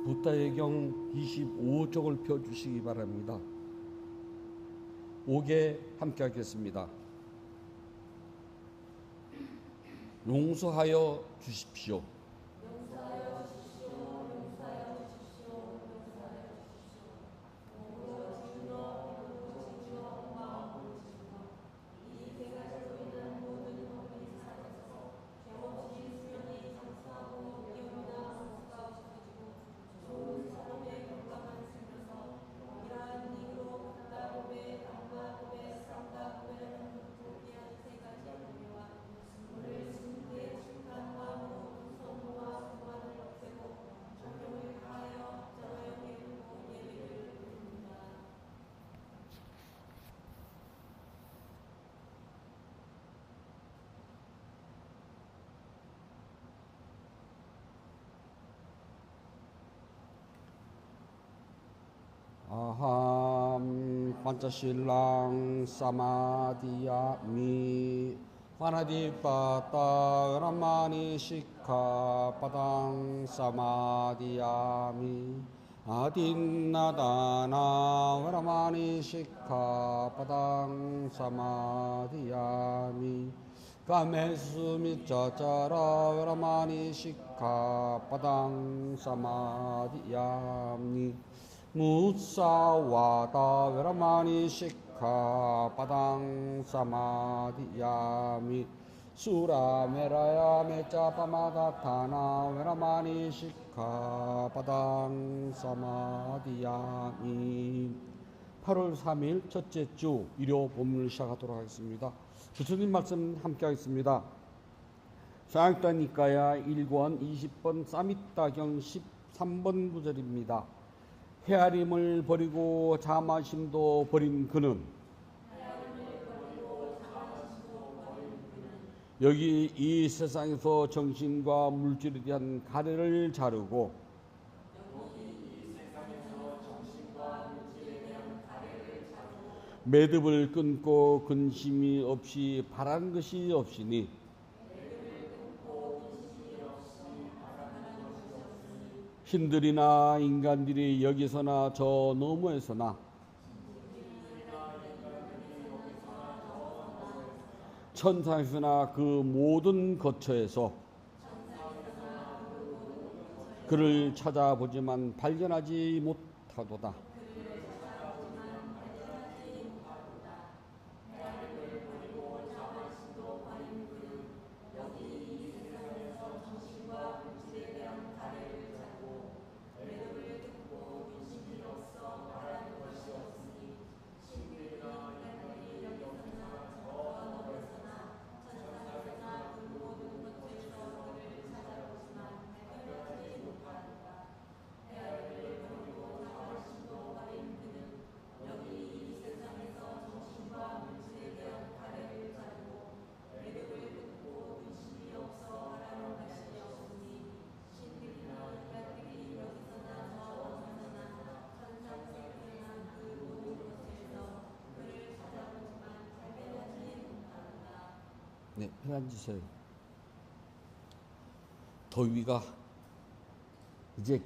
부타예경 25쪽을 펴주시기 바랍니다. 5개 함께 하겠습니다. 용서하여 주십시오. 아함 판차실랑 사마디야미 파나디빠따 라마니 시카 파당 사마디야미 아딘나다나 라마니 시카 파당 사마디야미 가메수미 짜짜라 라마니 시카 파당 사마디야미 무사와다 웨라마니 시카 바당 사마디야미 수라메라야 메짜파마다타나 웨라마니 시카 바당 사마디야미 8월 3일 첫째 주 일요 본문을 시작하도록 하겠습니다. 부처님 말씀 함께 하겠습니다. 서양따니까야 1권 20번 사미따경 13번 구절입니다. 헤아림을 버리고 자만심도 버린 그는 여기 이 세상에서 정신과 물질에 대한 가래를 자르고 매듭을 끊고 근심이 없이 바란 것이 없으니 신들이나 인간들이 여기서나 저 너머에서나 천상에서나 그 모든 거처에서 그를 찾아보지만 발견하지 못하도다. 네, 앉으세요. 더위가 이제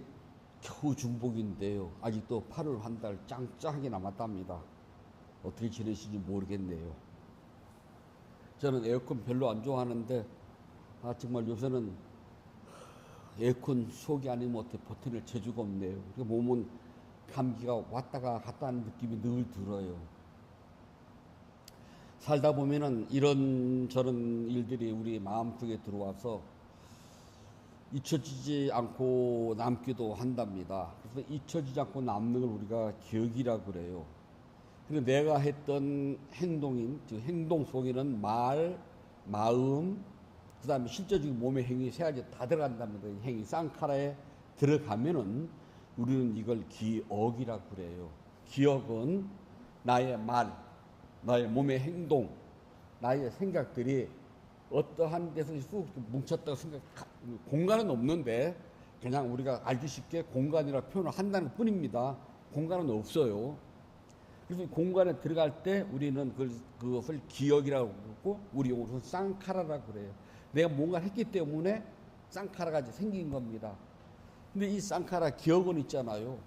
겨우 중복인데요. 아직도 8월 한 달 짱짱하게 남았답니다. 어떻게 지내시는지 모르겠네요. 저는 에어컨 별로 안 좋아하는데 정말 요새는 에어컨 속이 아니면 어떻게 버텨낼 재주가 없네요. 몸은 감기가 왔다가 갔다 하는 느낌이 늘 들어요. 살다 보면은 이런저런 일들이 우리 마음속에 들어와서 잊혀지지 않고 남기도 한답니다. 그래서 잊혀지지 않고 남는 걸 우리가 기억이라고 그래요. 그런데 내가 했던 행동인, 즉 행동 속에는 말, 마음, 그 다음에 실제적인 몸의 행위 세 가지 다 들어간답니다. 행위, 쌍카라에 들어가면은 우리는 이걸 기억이라고 그래요. 기억은 나의 말, 나의 몸의 행동, 나의 생각들이 어떠한 데서 쑥 뭉쳤다고 공간은 없는데 그냥 우리가 알기 쉽게 공간이라 표현을 한다는 뿐입니다. 공간은 없어요. 그래서 공간에 들어갈 때 우리는 그것을 기억이라고 그러고 우리 용어로는 쌍카라라고 그래요. 내가 뭔가 했기 때문에 쌍카라가 생긴 겁니다. 근데 이 쌍카라 기억은 있잖아요.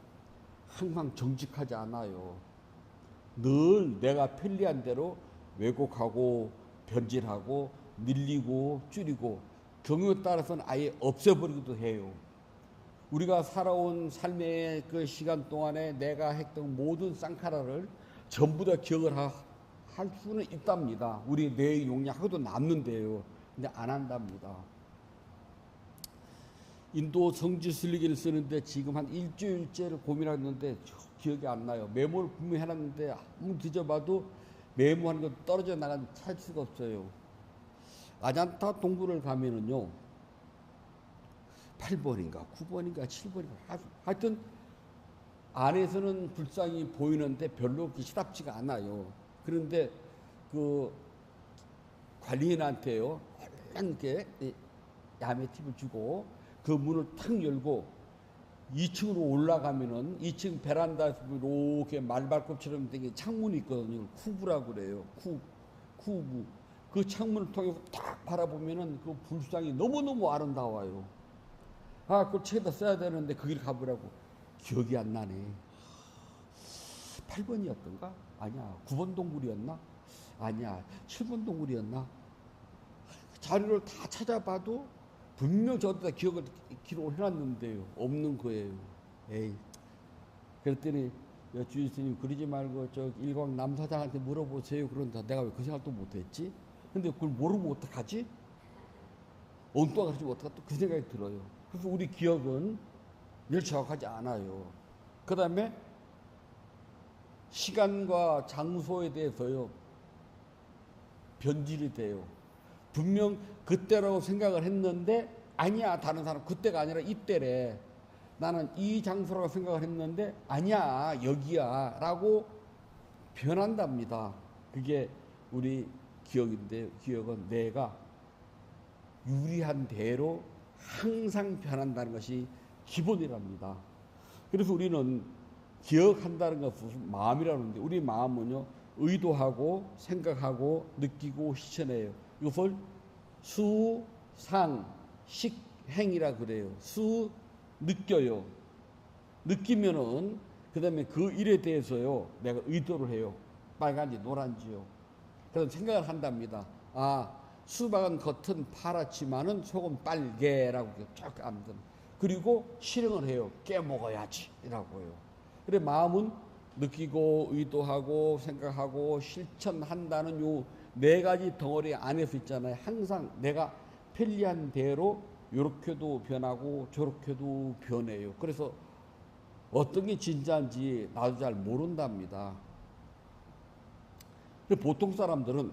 항상 정직하지 않아요. 늘 내가 편리한 대로 왜곡하고 변질하고 늘리고 줄이고 경우에 따라서는 아예 없애버리기도 해요. 우리가 살아온 삶의 그 시간 동안에 내가 했던 모든 쌍카라를 전부 다 기억을 할 수는 있답니다. 우리 뇌의 용량하고도 남는데요. 근데 안 한답니다. 인도 성지순리기를 쓰는데 지금 한 일주일째를 고민하는데 기억이 안 나요. 메모를 분명히 해놨는데 아무 뒤져봐도 메모하는 거 떨어져 나간 찾을 수가 없어요. 아잔타 동굴을 가면은요, 8번인가 9번인가 7번인가 하여튼 안에서는 불상이 보이는데 별로 그렇게 시답지가 않아요. 그런데 그 관리인한테요, 얼른 이렇게 야매 팁을 주고 그 문을 탁 열고 2층으로 올라가면은 2층 베란다에서 이렇게 말발굽처럼 된 창문이 있거든요. 쿠브라고 그래요. 쿠브. 그 창문을 통해서 딱 바라보면은 그 불상이 너무너무 아름다워요. 아, 그걸 책에다 써야 되는데 그 길 가보라고. 기억이 안 나네. 8번이었던가? 아니야. 9번 동굴이었나? 아니야. 7번 동굴이었나? 자료를 다 찾아봐도 분명 저기다 기록을 해놨는데요. 없는 거예요. 에이. 그랬더니 주인 스님 그러지 말고 저 일광 남사장한테 물어보세요. 그런다. 내가 왜 그 생각도 못했지? 근데 그걸 모르면 어떡하지? 엉뚱하게 가르치면 어떡하지? 또 그 생각이 들어요. 그래서 우리 기억은 늘 정확하지 않아요. 그 다음에 시간과 장소에 대해서요, 변질이 돼요. 분명 그때라고 생각을 했는데 아니야, 다른 사람 그때가 아니라 이때래. 나는 이 장소라고 생각을 했는데 아니야, 여기야 라고 변한답니다. 그게 우리 기억인데, 기억은 내가 유리한 대로 항상 변한다는 것이 기본이랍니다. 그래서 우리는 기억한다는 것은 마음이라는데, 우리 마음은요, 의도하고 생각하고 느끼고 실천해요. 이것을 수, 상, 식, 행이라 그래요. 수, 느껴요. 느끼면은 그 다음에 그 일에 대해서요, 내가 의도를 해요. 빨간지 노란지요. 그래서 생각을 한답니다. 아, 수박은 겉은 파랗지만은 속은 빨개라고 쭉 아무튼. 그리고 실행을 해요. 깨먹어야지 이라고요. 그래 마음은 느끼고 의도하고 생각하고 실천한다는 요 네 가지 덩어리 안에서 있잖아요. 항상 내가 편리한 대로 요렇게도 변하고 저렇게도 변해요. 그래서 어떤 게 진짜인지 나도 잘 모른답니다. 보통 사람들은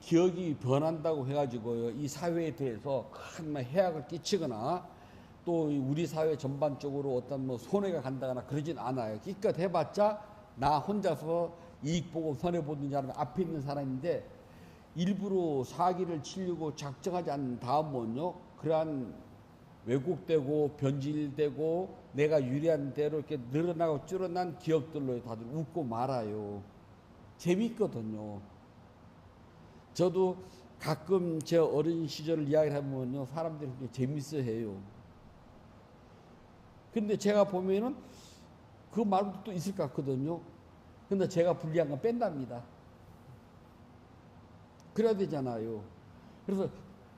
기억이 변한다고 해가지고요, 이 사회에 대해서 큰 해악을 끼치거나 또 우리 사회 전반적으로 어떤 뭐 손해가 간다거나 그러진 않아요. 기껏 해봤자 나 혼자서 이익 보고 손해 보는 사람 앞에 있는 사람인데, 일부러 사기를 치려고 작정하지 않는 다음은요, 그러한 왜곡되고 변질되고 내가 유리한 대로 이렇게 늘어나고 줄어난 기억들로 다들 웃고 말아요. 재밌거든요. 저도 가끔 제 어린 시절을 이야기를 하면요, 사람들이 재밌어 해요. 근데 제가 보면은 그 말도 또 있을 것 같거든요. 근데 제가 불리한 건 뺀답니다. 그래야 되잖아요. 그래서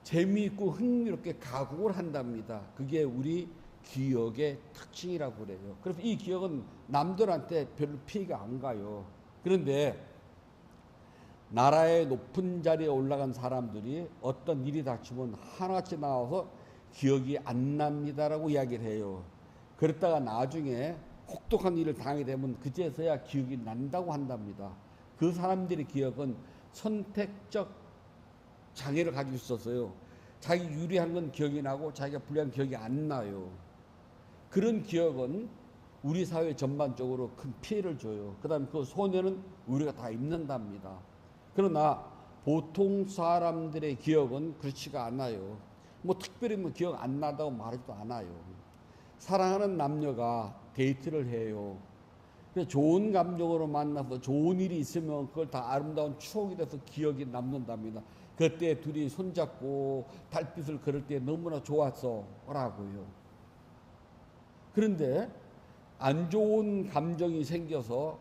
재미있고 흥미롭게 가공을 한답니다. 그게 우리 기억의 특징이라고 그래요. 그래서 이 기억은 남들한테 별로 피해가 안 가요. 그런데 나라의 높은 자리에 올라간 사람들이 어떤 일이 닥치면 하나같이 나와서 기억이 안 납니다라고 이야기를 해요. 그랬다가 나중에 혹독한 일을 당하게 되면 그제서야 기억이 난다고 한답니다. 그 사람들의 기억은 선택적 장애를 가지고 있었어요. 자기 유리한 건 기억이 나고 자기가 불리한 기억이 안 나요. 그런 기억은 우리 사회 전반적으로 큰 피해를 줘요. 그 다음에 그 손해는 우리가 다 입는답니다. 그러나 보통 사람들의 기억은 그렇지가 않아요. 뭐 특별히 뭐 기억 안 나다고 말하지도 않아요. 사랑하는 남녀가 데이트를 해요. 좋은 감정으로 만나서 좋은 일이 있으면 그걸 다 아름다운 추억이 돼서 기억이 남는답니다. 그때 둘이 손잡고 달빛을 걸을 때 너무나 좋았어 라고요. 그런데 안 좋은 감정이 생겨서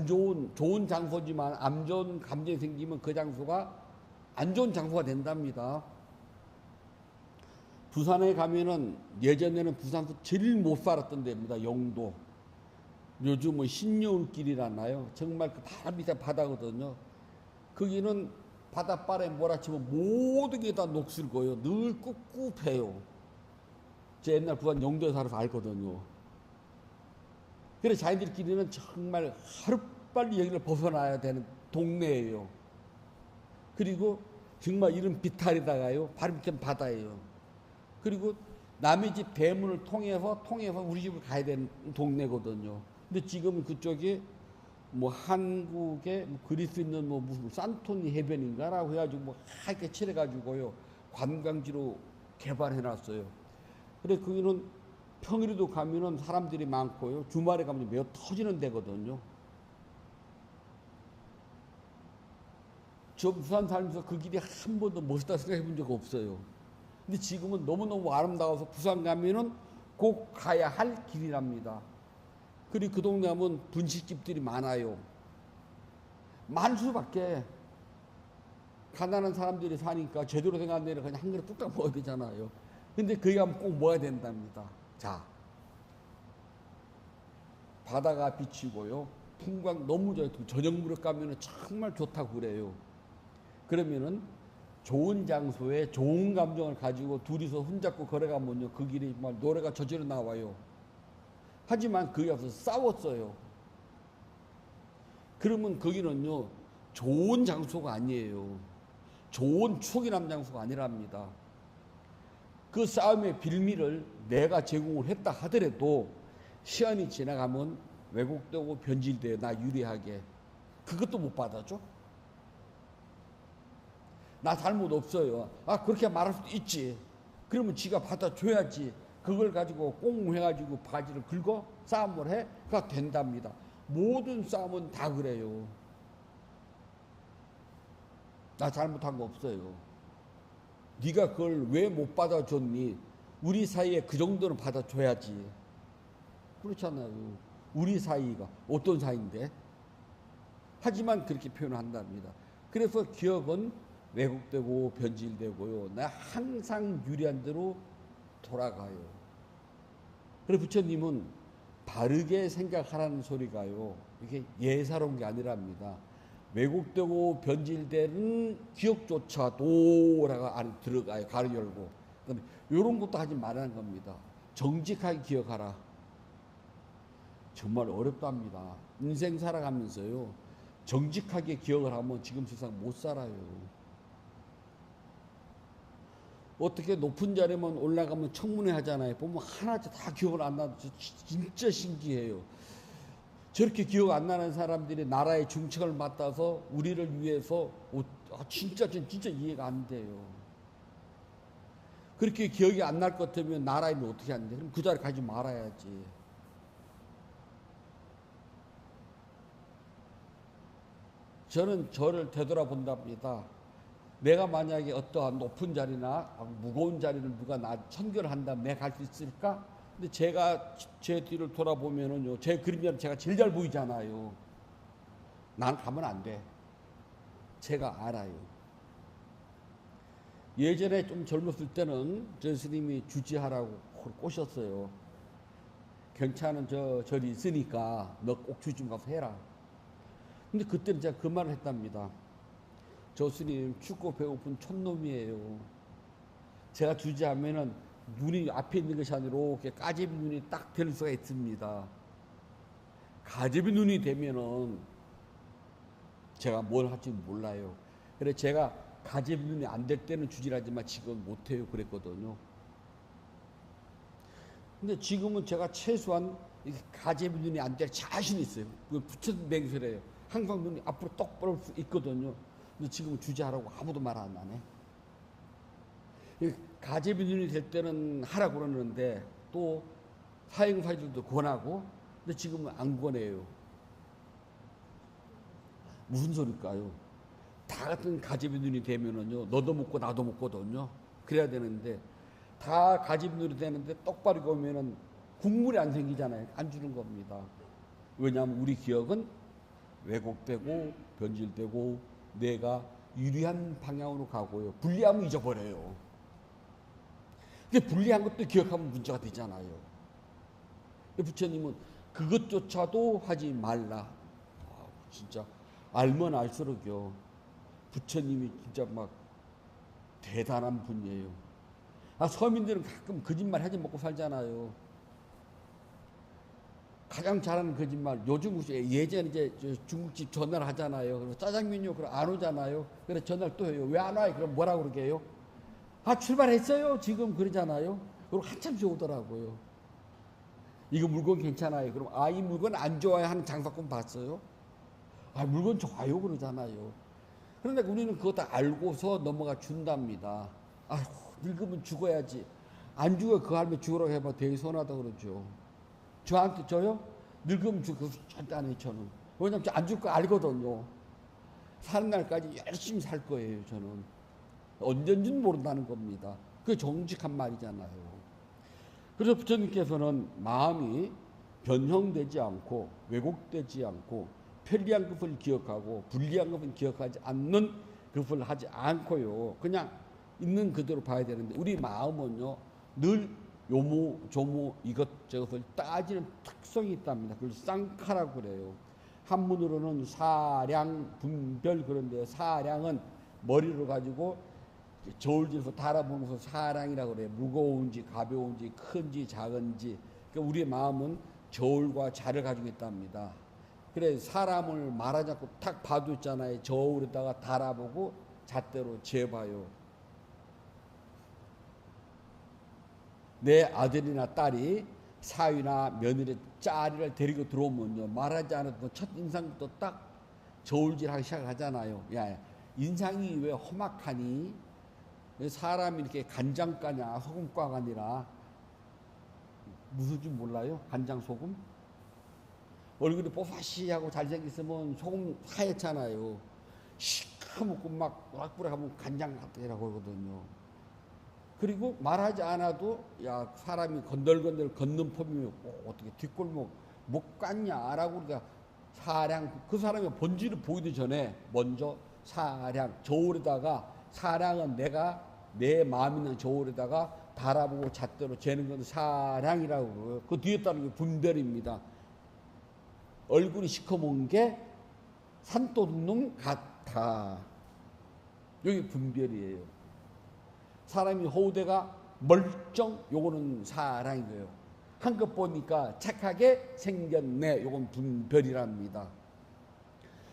좋은 장소지만 안 좋은 감정이 생기면 그 장소가 안 좋은 장소가 된답니다. 부산에 가면은 예전에는 부산에서 제일 못 살았던 데입니다. 영도. 요즘은 신여울길이라나요? 정말 그 바다 밑에 바다거든요. 거기는 바닷바람에 몰아치면 모든 게 다 녹슬고요. 늘 꿉꿉해요. 제 옛날 부산 영도에 살아서 알거든요. 그래서 자기들끼리는 정말 하루빨리 여기를 벗어나야 되는 동네예요. 그리고 정말 이런 비탈에다가요. 바로 밑에 바다예요. 그리고 남의 집 대문을 통해서 우리 집을 가야 되는 동네거든요. 근데 지금 그쪽이 뭐 한국에 그릴 수 있는 뭐 무슨 산토니 해변인가라고 해가지고 뭐 하얗게 칠해가지고요. 관광지로 개발해놨어요. 그래 거기는 평일에도 가면은 사람들이 많고요. 주말에 가면 매우 터지는 데거든요. 저 부산 살면서 그 길이 한 번도 멋있다 생각해 본 적 없어요. 근데 지금은 너무너무 아름다워서 부산 가면은 꼭 가야 할 길이랍니다. 그리고 그 동네 하면 분식집들이 많아요. 많을 수밖에. 가난한 사람들이 사니까 제대로 된 안 되는 그냥 한 그릇 뚝딱 먹어야 되잖아요. 근데 거기 가면 꼭 먹어야 된답니다. 자, 바다가 비치고요. 풍광 너무 좋아요. 저녁 무렵 가면은 정말 좋다고 그래요. 그러면은 좋은 장소에 좋은 감정을 가지고 둘이서 손잡고 걸어가면요. 그 길이 정말 노래가 저절로 나와요. 하지만 거기 가서 싸웠어요. 그러면 거기는요. 좋은 장소가 아니에요. 좋은 추억이 남는 장소가 아니랍니다. 그 싸움의 빌미를 내가 제공을 했다 하더라도 시간이 지나가면 왜곡되고 변질돼요. 나 유리하게. 그것도 못 받아줘? 나 잘못 없어요. 아, 그렇게 말할 수도 있지. 그러면 지가 받아줘야지. 그걸 가지고 꽁해가지고 바지를 긁어 싸움을 해? 그가 된답니다. 모든 싸움은 다 그래요. 나 잘못한 거 없어요. 네가 그걸 왜 못 받아줬니? 우리 사이에 그 정도는 받아줘야지. 그렇잖아요. 우리 사이가 어떤 사이인데? 하지만 그렇게 표현한답니다. 그래서 기억은 왜곡되고 변질되고요. 나 항상 유리한 대로 돌아가요. 그래서 부처님은 바르게 생각하라는 소리가요. 이게 예사로운 게 아니랍니다. 왜곡되고 변질되는 기억조차도라고 안에 들어가요. 가로 열고. 그다음에 이런 것도 하지 말라는 겁니다. 정직하게 기억하라. 정말 어렵답니다. 인생 살아가면서요. 정직하게 기억을 하면 지금 세상 못 살아요. 어떻게 높은 자리만 올라가면 청문회 하잖아요. 보면 하나도 다 기억을 안 나도 진짜 신기해요. 저렇게 기억 안 나는 사람들이 나라의 중책을 맡아서 우리를 위해서 진짜 이해가 안 돼요. 그렇게 기억이 안 날 것 같으면 나라에 어떻게 하는데? 그럼 그 자리 가지 말아야지. 저는 저를 되돌아본답니다. 내가 만약에 어떠한 높은 자리나 무거운 자리를 누가 나 선결을 한다면 내가 갈 수 있을까? 근데 제가 제 뒤를 돌아보면은요, 제 그림자는 제가 제일 잘 보이잖아요. 난 가면 안 돼. 제가 알아요. 예전에 좀 젊었을 때는 저 스님이 주지하라고 꼬셨어요. 괜찮은 절이 있으니까 너 꼭 주지 좀 가서 해라. 근데 그때는 제가 그 말을 했답니다. 저 스님 춥고 배고픈 촌놈이에요. 제가 주지하면은 눈이 앞에 있는 것이 아니라 이렇게 까제비 눈이 딱 될 수가 있습니다. 가제비 눈이 되면은 제가 뭘 할지 몰라요. 그래서 제가 가제비 눈이 안 될 때는 주지하지만 지금 못해요. 그랬거든요. 근데 지금은 제가 최소한 가제비 눈이 안 될 자신이 있어요. 부처님 맹세래요. 항상 눈이 앞으로 똑바로 수 있거든요. 근데 지금은 주지하라고 아무도 말 안 하네. 가제비 눈이 될 때는 하라고 그러는데 또 사행사들도 권하고, 근데 지금은 안 권해요. 무슨 소릴까요? 다 같은 가제비 눈이 되면은요, 너도 먹고 나도 먹거든요. 그래야 되는데 다 가제비 눈이 되는데 똑바로 오면은 국물이 안 생기잖아요. 안 주는 겁니다. 왜냐하면 우리 기억은 왜곡되고 변질되고 내가 유리한 방향으로 가고요. 불리하면 잊어버려요. 근데 불리한 것도 기억하면 문제가 되잖아요. 부처님은 그것조차도 하지 말라. 진짜 알면 알수록요. 부처님이 진짜 막 대단한 분이에요. 서민들은 가끔 거짓말 하지 먹고 살잖아요. 가장 잘하는 거짓말. 요즘 예전에 이제 중국집 전화를 하잖아요. 그리고 짜장면요. 그럼 안 오잖아요. 그래 전화를 또 해요. 왜 안 와요? 그럼 뭐라고 그러게요? 출발했어요. 지금 그러잖아요. 그리고 한참 오더라고요. 이거 물건 괜찮아요. 그럼 이 물건 안 좋아요 하는 장사꾼 봤어요? 물건 좋아요 그러잖아요. 그런데 우리는 그거 다 알고서 넘어가 준답니다. 늙으면 죽어야지. 안 죽어 그 할매 죽으라고 해봐 되게 선하다 그러죠. 저한테 저요? 늙으면 죽어 절대 안 해요 저는. 왜냐면 안 죽을 거 알거든요. 사는 날까지 열심히 살 거예요 저는. 언젠지는 모른다는 겁니다. 그게 정직한 말이잖아요. 그래서 부처님께서는 마음이 변형되지 않고 왜곡되지 않고 편리한 것을 기억하고 불리한 것을 기억하지 않는 것을 하지 않고요. 그냥 있는 그대로 봐야 되는데 우리 마음은요. 늘 요모조모 이것저것을 따지는 특성이 있답니다. 그걸 쌍카라고 그래요. 한문으로는 사량, 분별 그런데 사량은 머리로 가지고 저울질해서 달아보는 것을 사량이라고 그래요. 무거운지 가벼운지 큰지 작은지. 그러니까 우리의 마음은 저울과 자를 가지고 있답니다. 그래 사람을 말하지 않고 탁 봐도 있잖아요. 저울에다가 달아보고 잣대로 재봐요. 내 아들이나 딸이 사위나 며느리 짤이를 데리고 들어오면요. 말하지 않아도 첫 인상부터 딱 저울질하기 시작하잖아요. 야, 인상이 왜 험악하니? 사람이 이렇게 간장가냐 소금과가 아니라 무슨 줄 몰라요? 간장 소금? 얼굴이 뽀사시하고 잘생겼으면 소금 하얗잖아요. 시커멓고 막 노락부락하면 간장 같다라고 그러거든요. 그리고 말하지 않아도 야 사람이 건들건들 걷는 폼이 어떻게 뒷골목 못 갔냐라고 우리가 사량 그 사람의 본질을 보이기 전에 먼저 사량 저울에다가 사량은 내가 내 마음 있는 저울에다가 달아보고 잣대로 재는 건 사량이라고 그러고요. 그 뒤에 따른 게 분별입니다. 얼굴이 시커먼 게 산도둑놈 같아. 여기 분별이에요. 사람이 호대가 멀쩡 요거는 사랑이고요. 한껏 보니까 착하게 생겼네 요건 분별이랍니다.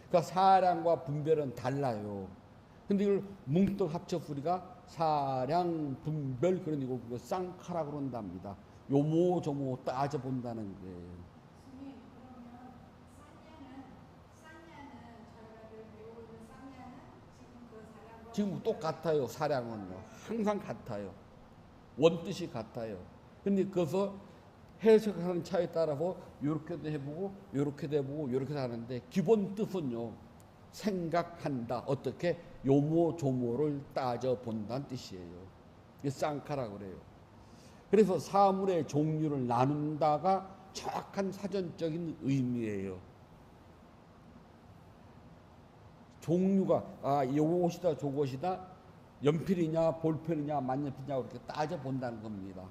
그러니까 사랑과 분별은 달라요. 근데 이걸 뭉뚱 합쳐서 우리가 사랑 분별 그런 이거 쌍카라고 그런답니다. 요모조모 따져본다는 거예요. 지금 똑같아요. 사량은요. 항상 같아요. 원뜻이 같아요. 근데 그것을 해석하는 차에 따라서 이렇게도 해보고 이렇게도 해보고 이렇게도 하는데 기본 뜻은요. 생각한다. 어떻게 요모조모를 따져본다는 뜻이에요. 이게 쌍카라고 그래요. 그래서 사물의 종류를 나눈다가 정확한 사전적인 의미예요. 종류가 요것이다 저것이다 연필이냐 볼펜이냐 만년필이냐 그렇게 따져본다는 겁니다.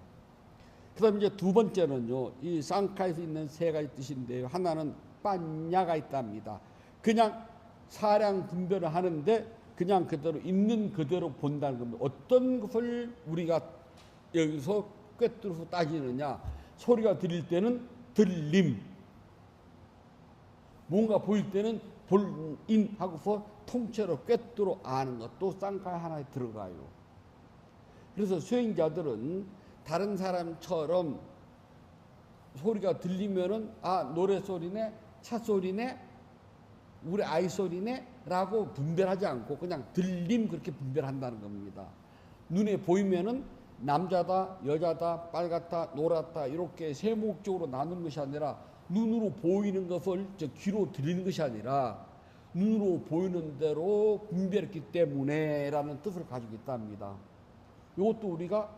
그 다음에 이제 두 번째는요. 이 쌍카에서 있는 세 가지 뜻인데요. 하나는 빠냐가 있답니다. 그냥 사량 분별을 하는데 그냥 그대로 있는 그대로 본다는 겁니다. 어떤 것을 우리가 여기서 꿰뚫어서 따지느냐. 소리가 들릴 때는 들림. 뭔가 보일 때는 볼인하고서 통째로 꿰뚫어 아는 것도 쌍카 하나에 들어가요. 그래서 수행자들은 다른 사람처럼 소리가 들리면은 노래 소리네, 차 소리네, 우리 아이 소리네 라고 분별하지 않고 그냥 들림 그렇게 분별한다는 겁니다. 눈에 보이면은 남자다, 여자다, 빨갛다, 노랗다 이렇게 세목적으로 나누는 것이 아니라 눈으로 보이는 것을 귀로 들리는 것이 아니라 눈으로 보이는 대로 분별했기 때문에 라는 뜻을 가지고 있답니다. 이것도 우리가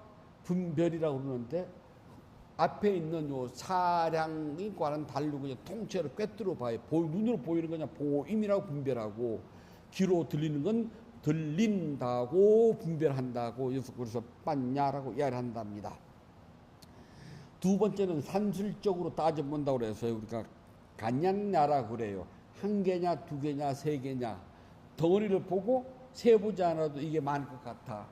분별이라고 그러는데 앞에 있는 요 사량과는 다르고 그냥 통째로 꿰뚫어 봐요. 눈으로 보이는 거냐 보임이라고 분별하고, 귀로 들리는 건 들린다고 분별한다고. 그래서 빤냐라고 이야기를 한답니다. 두 번째는 산술적으로 따져본다고 그래서 우리가 간냐냐라고 그래요. 한 개냐 두 개냐 세 개냐, 덩어리를 보고 세보지 않아도 이게 많을 것 같아.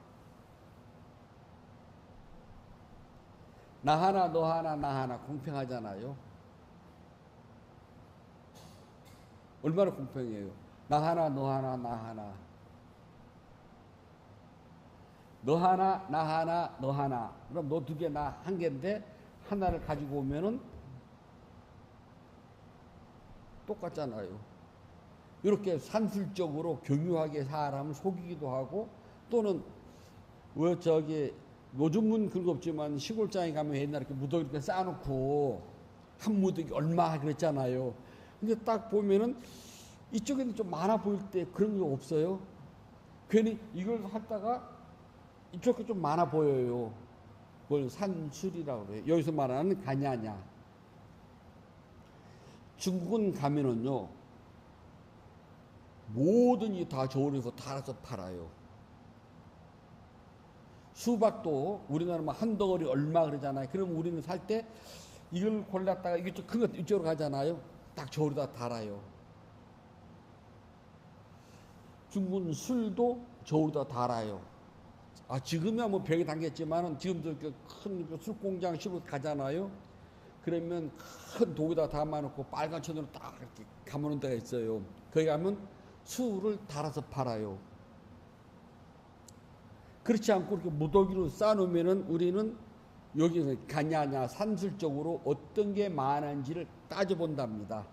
나 하나 너 하나 나 하나 공평하잖아요. 얼마나 공평해요. 나 하나 너 하나 나 하나, 너 하나 나 하나 너 하나. 그럼 너 두 개 나 한 개인데 하나를 가지고 오면은 똑같잖아요. 이렇게 산술적으로 교묘하게 사람을 속이기도 하고, 또는 왜 저기 요즘은 그런 거 없지만 시골장에 가면 옛날에 이렇게 무더기 이렇게 쌓아놓고 한 무더기 얼마 그랬잖아요. 근데 딱 보면은 이쪽에는 좀 많아 보일 때 그런 거 없어요? 괜히 이걸 하다가 이쪽에 좀 많아 보여요. 그걸 산술이라고 그래요. 여기서 말하는 가냐냐. 중국은 가면은요, 모든 이 다 저울에서 달아서 팔아요. 수박도 우리나라 한 덩어리 얼마 그러잖아요. 그럼 우리는 살 때 이걸 골랐다가 이게 좀 큰 것 이쪽으로 가잖아요. 딱 저울에다 달아요. 중국은 술도 저울에다 달아요. 지금이야 뭐 벽에 담겼지만은 지금도 큰 술공장 식으로 가잖아요. 그러면 큰 독에다 담아놓고 빨간 천으로 딱 이렇게 감아놓은 데가 있어요. 거기 가면 술을 달아서 팔아요. 그렇지 않고 이렇게 무더기로 쌓아놓으면은 우리는 여기서 가냐냐 산술적으로 어떤 게 많은지를 따져본답니다.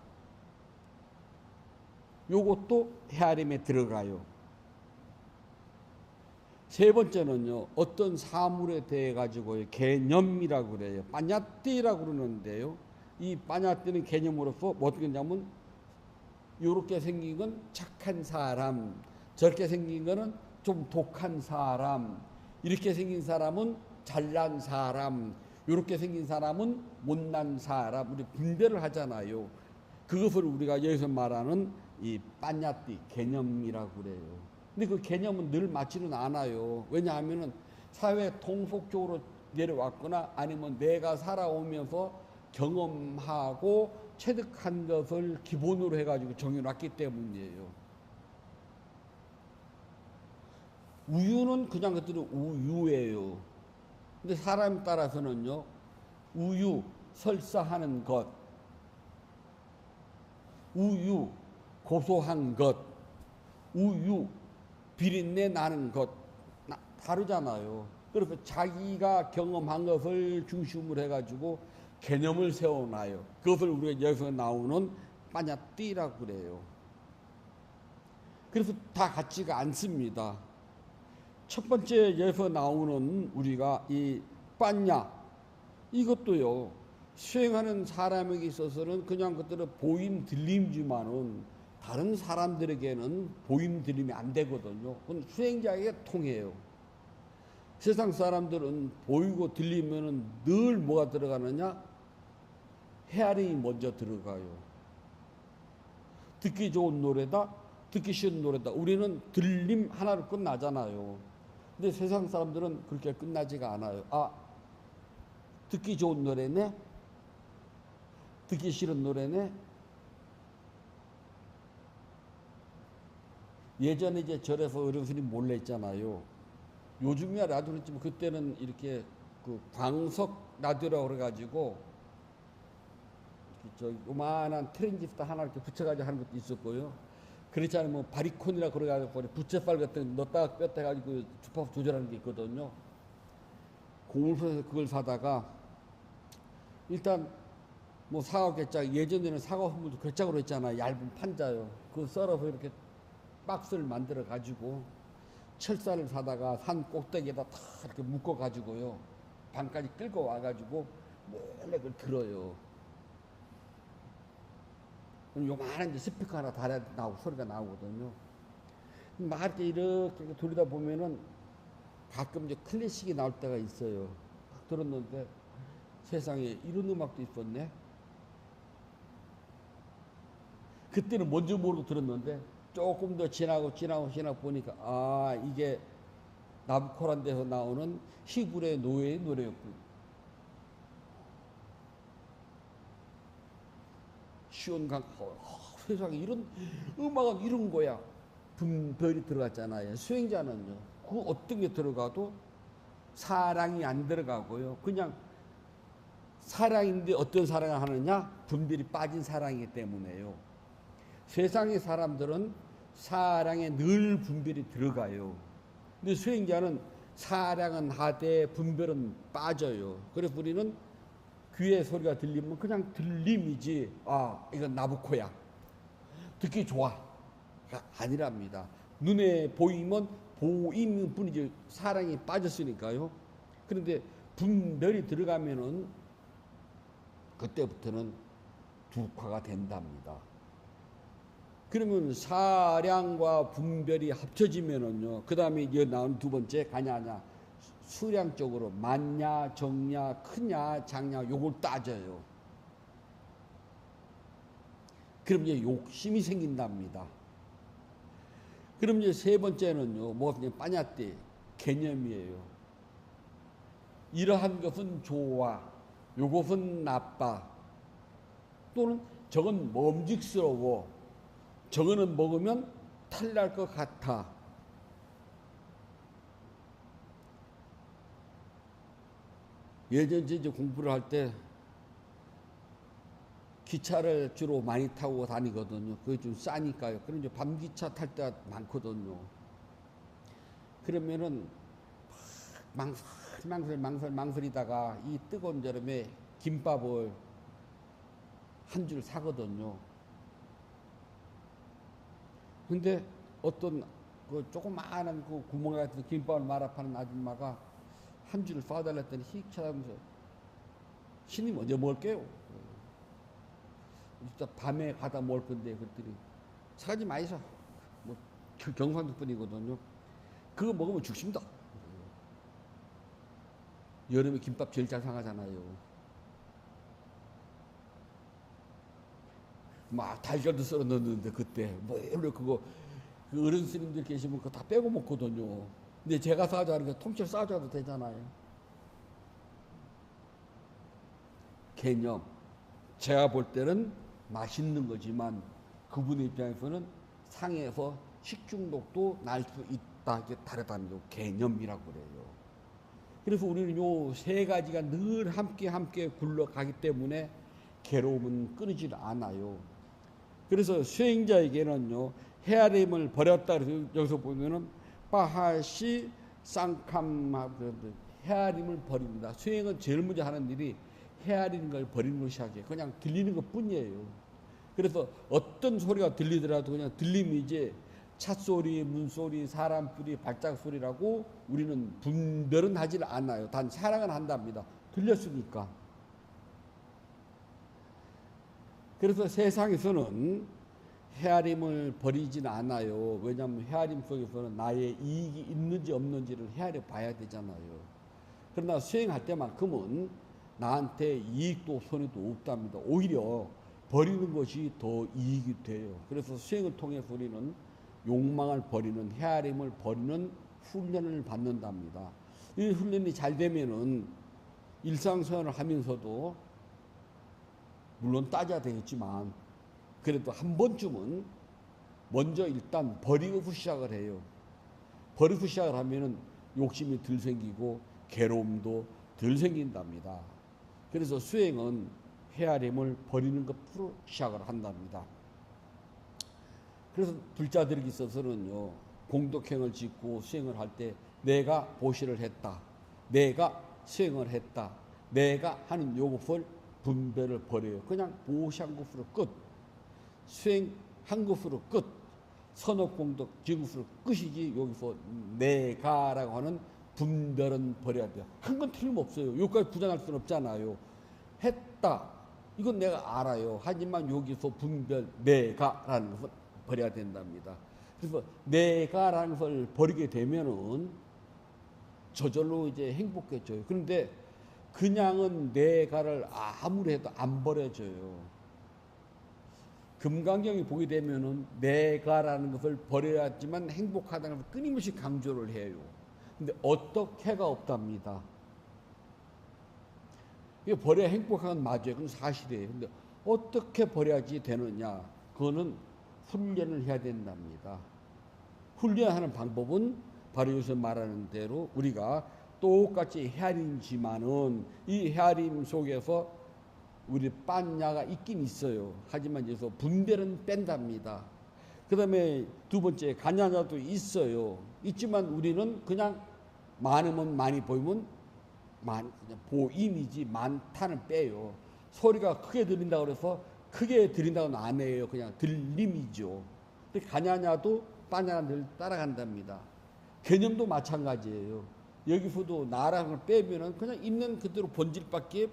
요것도 헤아림에 들어가요. 세 번째는요, 어떤 사물에 대해 가지고 개념이라고 그래요. 빠냐띠라고 그러는데요. 이 빠냐띠는 개념으로서 뭐 어떻게 했냐면, 이렇게 생긴 건 착한 사람, 저렇게 생긴 거는 좀 독한 사람, 이렇게 생긴 사람은 잘난 사람, 이렇게 생긴 사람은 못난 사람, 우리 분별을 하잖아요. 그것을 우리가 여기서 말하는 이 빠냐띠 개념이라고 그래요. 근데 그 개념은 늘 맞지는 않아요. 왜냐하면은 사회 통속적으로 내려왔거나 아니면 내가 살아오면서 경험하고 체득한 것을 기본으로 해가지고 정해놨기 때문이에요. 우유는 그냥 그대로 우유예요. 근데 사람에 따라서는요, 우유 설사하는 것, 우유 고소한 것, 우유 비린내 나는 것 다르잖아요. 그래서 자기가 경험한 것을 중심으로 해가지고 개념을 세워놔요. 그것을 우리가 여기서 나오는 빠냐띠라고 그래요. 그래서 다 같지가 않습니다. 첫 번째 여기서 나오는 우리가 이 빠냐, 이것도요, 수행하는 사람에게 있어서는 그냥 그대로 보임 들림지만은 다른 사람들에게는 보임 들림이 안 되거든요. 그건 수행자에게 통해요. 세상 사람들은 보이고 들리면은 늘 뭐가 들어가느냐? 헤아림이 먼저 들어가요. 듣기 좋은 노래다, 듣기 싫은 노래다. 우리는 들림 하나로 끝나잖아요. 근데 세상 사람들은 그렇게 끝나지가 않아요. 듣기 좋은 노래네? 듣기 싫은 노래네? 예전에 이제 절에서 어른스님 몰래 있잖아요. 요즘이야 라디오 있지만 그때는 이렇게 그 광석 라디오라고 그래가지고 저 요만한 트랜지스터 하나 이렇게 붙여가지고 하는 것도 있었고요. 그렇지 않으면 뭐 바리콘이라고 그래가지고 부채빨 같은 거 넣었다가 뺐다 해가지고 주파수 조절하는 게 있거든요. 공울선에서 그걸 사다가 일단 뭐 사과 괴짝, 예전에는 사과 선물도 괴짝으로 했잖아요. 얇은 판자요. 그거 썰어서 이렇게 박스를 만들어 가지고 철사를 사다가 산 꼭대기에다 다 이렇게 묶어 가지고요, 방까지 끌고 와 가지고 몰래 그걸 들어요. 그럼 요만한 이제 스피커 하나 달아 나오고 소리가 나오거든요. 막 이렇게 돌리다 보면은 가끔 이제 클래식이 나올 때가 있어요. 딱 들었는데 세상에 이런 음악도 있었네. 그때는 뭔지 모르고 들었는데 조금 더 지나고 보니까 아, 이게 나부코란데서 나오는 히브리 노예의 노래였군. 시온강, 세상에 이런 음악은 이런 거야. 분별이 들어갔잖아요. 수행자는요, 그 어떤 게 들어가도 사랑이 안 들어가고요. 그냥 사랑인데 어떤 사랑을 하느냐? 분별이 빠진 사랑이기 때문에요. 세상의 사람들은 사랑에 늘 분별이 들어가요. 근데 수행자는 사랑은 하되 분별은 빠져요. 그래서 우리는 귀에 소리가 들리면 그냥 들림이지, 아, 이건 나부코야, 듣기 좋아, 아니랍니다. 눈에 보이면 보임일 뿐이지 사랑이 빠졌으니까요. 그런데 분별이 들어가면은 그때부터는 두화가 된답니다. 그러면 사량과 분별이 합쳐지면은요, 그 다음에 이제 나온 두 번째 가냐냐, 수량적으로 많냐 적냐 크냐 작냐 요걸 따져요. 그럼 이제 욕심이 생긴답니다. 그럼 이제 세 번째는요, 뭐냐, 빠냐띠 개념이에요. 이러한 것은 좋아, 요것은 나빠, 또는 저건 먹음직스러워, 저거는 먹으면 탈날 것 같아. 예전에 이제 공부를 할 때 기차를 주로 많이 타고 다니거든요. 그게 좀 싸니까요. 그럼 이제 밤기차 탈 때가 많거든요. 그러면은 망설이다가 이 뜨거운 여름에 김밥을 한 줄 사거든요. 근데 어떤 그 조그마한 그 구멍 같은 김밥을 말아 파는 아줌마가 한 줄을 쏴달랬더니 휙 쳐다보면서 신님 언제 먹을게요? 진짜 밤에 가다 먹을 건데 그랬더니 사가지 마이소. 뭐 경상도 분이거든요. 그거 먹으면 죽습니다. 여름에 김밥 제일 잘 상하잖아요. 막 달걀도 썰어 넣었는데 그때 뭐 그거 그 어른 스님들 계시면 그거 다 빼고 먹거든요. 근데 제가 사자는 게 통째로 싸줘도 되잖아요. 개념. 제가 볼 때는 맛있는 거지만 그분의 입장에서는 상해서 식중독도 날 수 있다. 이게 다르다는 요 개념이라고 그래요. 그래서 우리는 요 세 가지가 늘 함께 굴러가기 때문에 괴로움은 끊이질 않아요. 그래서 수행자에게는요, 헤아림을 버렸다. 여기서 보면은 빠하시 쌍캄, 헤아림을 버립니다. 수행은 제일 먼저 하는 일이 헤아리는 걸 버리는 걸 시작해요. 그냥 들리는 것 뿐이에요. 그래서 어떤 소리가 들리더라도 그냥 들림이지, 찻소리, 문소리, 사람소리, 발작소리라고 우리는 분별은 하질 않아요. 단 사랑은 한답니다. 들렸으니까. 그래서 세상에서는 헤아림을 버리진 않아요. 왜냐하면 헤아림 속에서는 나의 이익이 있는지 없는지를 헤아려 봐야 되잖아요. 그러나 수행할 때만큼은 나한테 이익도 손해도 없답니다. 오히려 버리는 것이 더 이익이 돼요. 그래서 수행을 통해서 우리는 욕망을 버리는, 헤아림을 버리는 훈련을 받는답니다. 이 훈련이 잘 되면은 일상생활을 하면서도 물론 따져야 되겠지만 그래도 한 번쯤은 먼저 일단 버리고 시작을 해요. 버리고 시작을 하면은 욕심이 덜 생기고 괴로움도 덜 생긴답니다. 그래서 수행은 헤아림을 버리는 것으로 시작을 한답니다. 그래서 불자들에게 있어서는요, 공덕행을 짓고 수행을 할 때 내가 보시를 했다, 내가 수행을 했다, 내가 하는 요것을 분별을 버려요. 그냥 보시한 것으로 끝, 수행한 것으로 끝, 선업공덕 지은 것으로 끝이지 여기서 내가라고 하는 분별은 버려야 돼요. 한 건 틀림없어요. 여기까지 부정할 수는 없잖아요. 했다, 이건 내가 알아요. 하지만 여기서 분별, 내가라는 것은 버려야 된답니다. 그래서 내가라는 것을 버리게 되면은 저절로 이제 행복해져요. 그런데 그냥은 내가를 아무리 해도 안 버려져요. 금강경이 보게 되면은 내가라는 것을 버려야지만 행복하다는 것을 끊임없이 강조를 해요. 근데 어떻게가 없답니다. 이게 버려야 행복한 건 맞아요. 그건 사실이에요. 근데 어떻게 버려야지 되느냐? 그거는 훈련을 해야 된답니다. 훈련하는 방법은 바로 여기서 말하는 대로 우리가 똑같이 헤아림지만은 이 헤아림 속에서 우리 빤야가 있긴 있어요. 하지만 여기서 분별은 뺀답니다. 그 다음에 두 번째 간야자도 있어요. 있지만 우리는 그냥 많으면 많이 보이면 그냥 보임이지 많다는 빼요. 소리가 크게 들린다고 그래서 크게 들린다고는 안 해요. 그냥 들림이죠. 근데 간야냐도 빤야가 늘 따라간답니다. 개념도 마찬가지예요. 여기서도 나라는 걸 빼면은 그냥 있는 그대로 본질밖에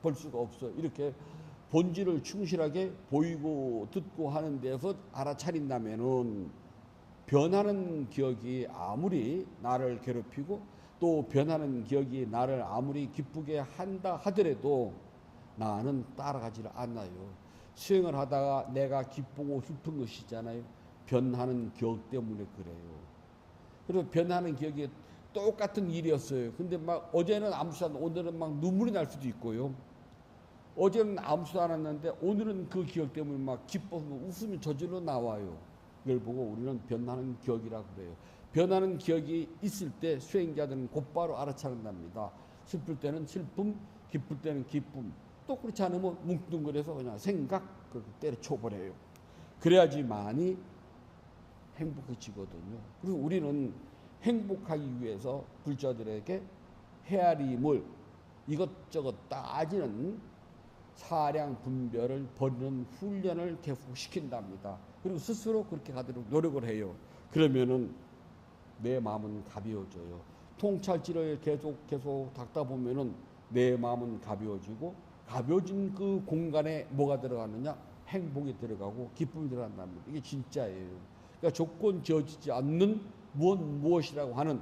볼 수가 없어. 이렇게 본질을 충실하게 보이고 듣고 하는 데서 알아차린다면은 변하는 기억이 아무리 나를 괴롭히고 또 변하는 기억이 나를 아무리 기쁘게 한다 하더라도 나는 따라가지를 않아요. 수행을 하다가 내가 기쁘고 슬픈 것이잖아요. 변하는 기억 때문에 그래요. 그래서 변하는 기억이 똑같은 일이었어요. 근데 막 어제는 아무렇지도 않고 오늘은 막 눈물이 날 수도 있고요. 어제는 아무렇지도 않았는데 오늘은 그 기억 때문에 막 기뻐서 웃음이 저절로 나와요. 이걸 보고 우리는 변하는 기억이라고 그래요. 변하는 기억이 있을 때 수행자들은 곧바로 알아차린답니다. 슬플 때는 슬픔, 기쁠 때는 기쁨. 또 그렇지 않으면 뭉뚱그려서 그냥 생각 그렇게 때려쳐버려요. 그래야지만이 행복해지거든요. 그리고 우리는 행복하기 위해서 불자들에게 헤아림을 이것저것 따지는 사량 분별을 버리는 훈련을 계속 시킨답니다. 그리고 스스로 그렇게 가도록 노력을 해요. 그러면은 내 마음은 가벼워져요. 통찰지를 계속 닦다 보면은 내 마음은 가벼워지고 가벼워진 그 공간에 뭐가 들어가느냐? 행복이 들어가고 기쁨이 들어간답니다. 이게 진짜예요. 그러니까 조건 지어지지 않는 무엇이라고 하는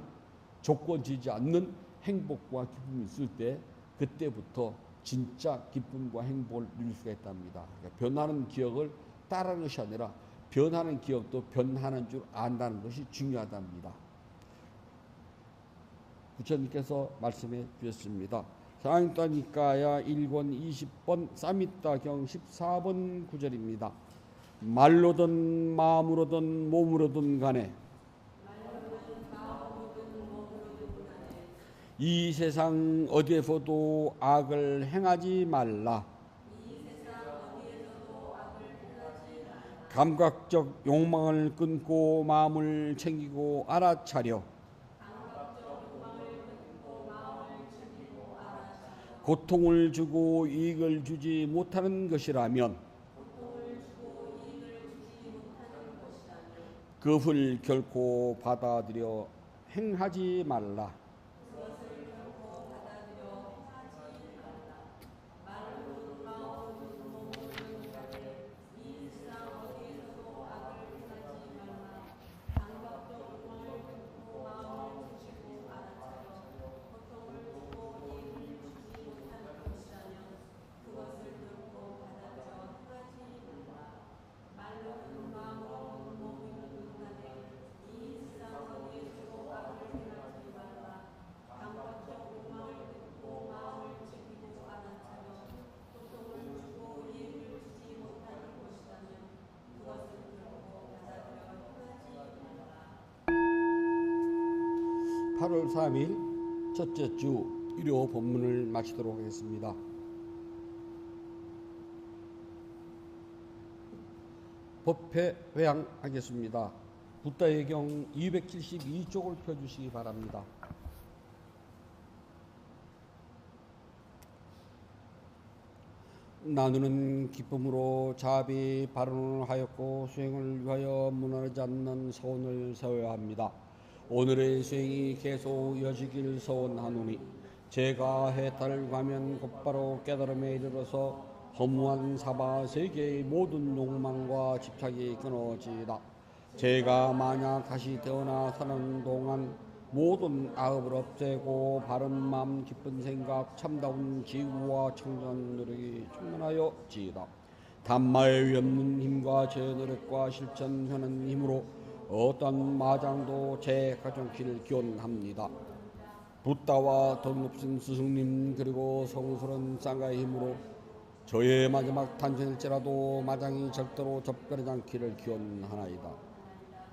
조건 지지 않는 행복과 기쁨이 있을 때 그때부터 진짜 기쁨과 행복을 누릴 수가 있답니다. 그러니까 변하는 기억을 따르는 것이 아니라 변하는 기억도 변하는 줄 안다는 것이 중요하답니다. 부처님께서 말씀해 주셨습니다. 상인따니까야 1권 20번 사미따경 14번 9절입니다. 말로든 마음으로든 몸으로든 간에 이 세상 어디에서도 악을 행하지 말라. 감각적 욕망을 끊고 마음을 챙기고 알아차려 고통을 주고 이익을 주지 못하는 것이라면 그것을 결코 받아들여 행하지 말라. (8월 3일) 첫째 주 일요 본문을 마치도록 하겠습니다. 법회 회양하겠습니다. 붓다의 경 272쪽을 펴주시기 바랍니다. 나누는 기쁨으로 자비 발언을 하였고 수행을 위하여 무너지지 않는 서원을 세워야 합니다. 오늘의 수행이 계속 이어지길 서원하노니 제가 해탈을 가면 곧바로 깨달음에 이르러서 허무한 사바 세계의 모든 욕망과 집착이 끊어지다. 제가 만약 다시 태어나 사는 동안 모든 악업을 없애고 바른 마음 기쁜 생각 참다운 지구와 청전 노력이 충만하여 지이다. 단마의 없는 힘과 제 노력과 실천하는 힘으로 어떤 마장도 제 가정길 기원합니다. 부다와 더 높은 스승님 그리고 성스러운 쌍가의 힘으로 저의 마지막 탄생일지라도 마장이 절대로 접근하지 않기를 기원하나이다.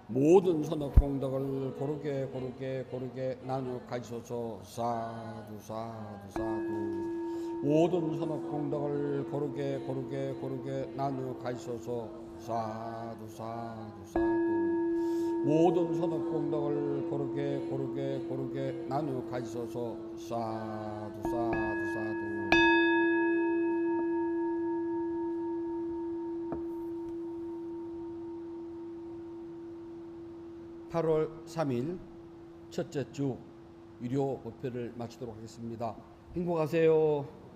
모든 선업공덕을 고르게 나누어 가지소서. 사두 사두 사두. 모든 선업공덕을 고르게 나누어 가지소서. 사두 사두 사두. 모든 선업공덕을 고르게 나누어 가지소서. 사두 사두 사두. 8월 3일 첫째 주 유료 법회를 마치도록 하겠습니다. 행복하세요.